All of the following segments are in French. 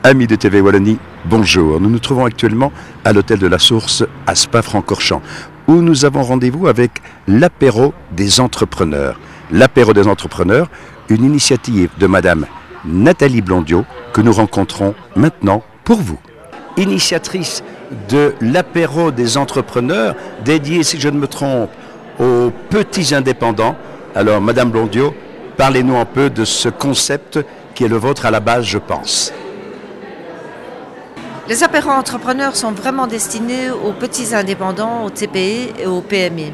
Amis de TV Wallonie, bonjour. Nous nous trouvons actuellement à l'hôtel de la Source à Spa-Francorchamps, où nous avons rendez-vous avec l'apéro des entrepreneurs. L'apéro des entrepreneurs, une initiative de Madame Nathalie Blondiot que nous rencontrons maintenant pour vous. Initiatrice de l'apéro des entrepreneurs, dédié, si je ne me trompe, aux petits indépendants. Alors, Madame Blondiot, parlez-nous un peu de ce concept qui est le vôtre à la base, je pense. Les apéros entrepreneurs sont vraiment destinés aux petits indépendants, aux TPE et aux PME.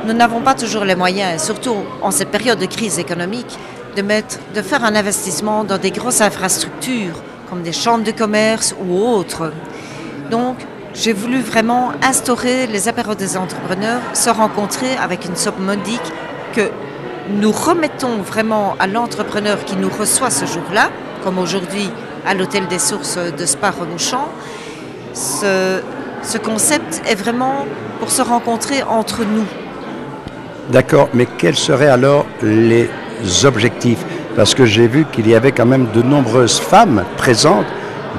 Nous n'avons pas toujours les moyens, surtout en cette période de crise économique, de faire un investissement dans des grosses infrastructures, comme des chambres de commerce ou autres. Donc, j'ai voulu vraiment instaurer les apéros des entrepreneurs, se rencontrer avec une somme modique que nous remettons vraiment à l'entrepreneur qui nous reçoit ce jour-là, comme aujourd'hui à l'hôtel des Sources de Spa-Francorchamps. Ce concept est vraiment pour se rencontrer entre nous. D'accord, mais quels seraient alors les objectifs? Parce que j'ai vu qu'il y avait quand même de nombreuses femmes présentes,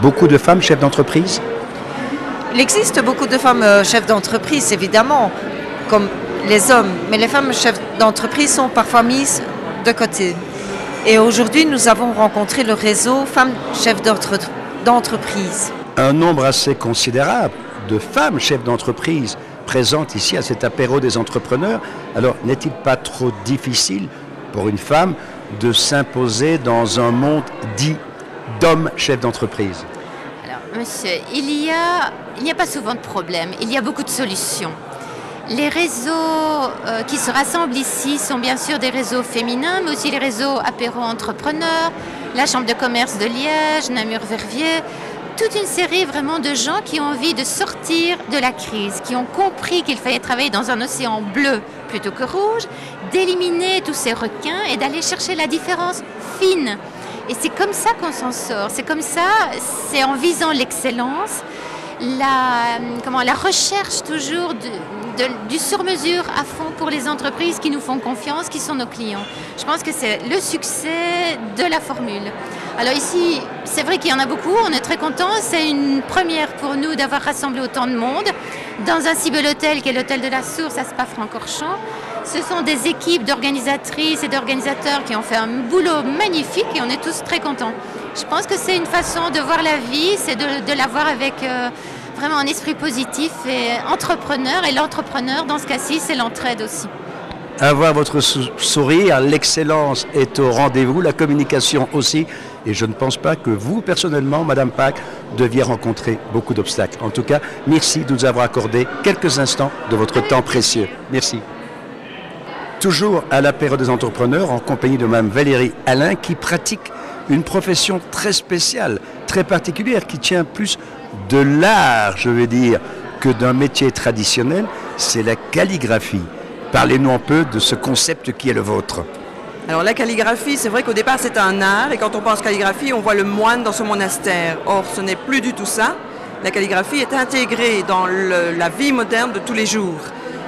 beaucoup de femmes chefs d'entreprise. Il existe beaucoup de femmes chefs d'entreprise, évidemment, comme les hommes, mais les femmes chefs d'entreprise sont parfois mises de côté. Et aujourd'hui, nous avons rencontré le réseau Femmes Chefs d'entreprise. Un nombre assez considérable de femmes chefs d'entreprise présentes ici à cet apéro des entrepreneurs. Alors, n'est-il pas trop difficile pour une femme de s'imposer dans un monde dit d'hommes chefs d'entreprise? Alors, monsieur, il n'y a pas souvent de problème, il y a beaucoup de solutions. Les réseaux qui se rassemblent ici sont bien sûr des réseaux féminins, mais aussi les réseaux apéro entrepreneurs, la Chambre de commerce de Liège, Namur-Verviers, toute une série vraiment de gens qui ont envie de sortir de la crise, qui ont compris qu'il fallait travailler dans un océan bleu plutôt que rouge, d'éliminer tous ces requins et d'aller chercher la différence fine. Et c'est comme ça qu'on s'en sort, c'est comme ça, c'est en visant l'excellence, la recherche toujours du sur-mesure à fond pour les entreprises qui nous font confiance, qui sont nos clients. Je pense que c'est le succès de la formule. Alors ici, c'est vrai qu'il y en a beaucoup, on est très contents. C'est une première pour nous d'avoir rassemblé autant de monde dans un si bel hôtel qui est l'hôtel de la Source à Spa-Francorchamps. Ce sont des équipes d'organisatrices et d'organisateurs qui ont fait un boulot magnifique et on est tous très contents. Je pense que c'est une façon de voir la vie, c'est de la voir avec vraiment un esprit positif et entrepreneur. Et l'entrepreneur, dans ce cas-ci, c'est l'entraide aussi. Avoir votre sourire, l'excellence est au rendez-vous, la communication aussi. Et je ne pense pas que vous, personnellement, Madame Pack, deviez rencontrer beaucoup d'obstacles. En tout cas, merci de nous avoir accordé quelques instants de votre temps précieux. Merci. Toujours à l'apéro des entrepreneurs, en compagnie de Mme Valérie Alain, qui pratique une profession très spéciale, très particulière, qui tient plus de l'art, je veux dire, que d'un métier traditionnel, c'est la calligraphie. Parlez-nous un peu de ce concept qui est le vôtre. Alors la calligraphie, c'est vrai qu'au départ c'est un art, et quand on pense calligraphie, on voit le moine dans ce monastère. Or, ce n'est plus du tout ça. La calligraphie est intégrée dans la vie moderne de tous les jours.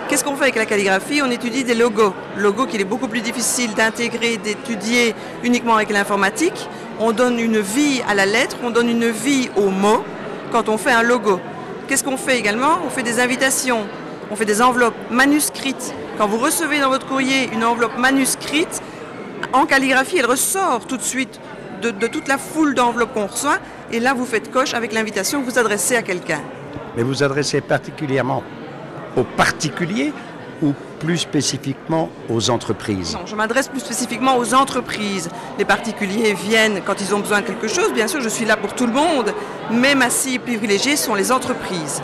Qu'est-ce qu'on fait avec la calligraphie? On étudie des logos. Logos qu'il est beaucoup plus difficile d'intégrer, d'étudier uniquement avec l'informatique. On donne une vie à la lettre, on donne une vie aux mots quand on fait un logo. Qu'est-ce qu'on fait également? On fait des invitations, on fait des enveloppes manuscrites. Quand vous recevez dans votre courrier une enveloppe manuscrite, en calligraphie, elle ressort tout de suite de toute la foule d'enveloppes qu'on reçoit. Et là, vous faites coche avec l'invitation que vous adressez à quelqu'un. Mais vous adressez particulièrement aux particuliers ou plus spécifiquement aux entreprises? Non, je m'adresse plus spécifiquement aux entreprises. Les particuliers viennent quand ils ont besoin de quelque chose. Bien sûr, je suis là pour tout le monde, mais ma cible privilégiée sont les entreprises.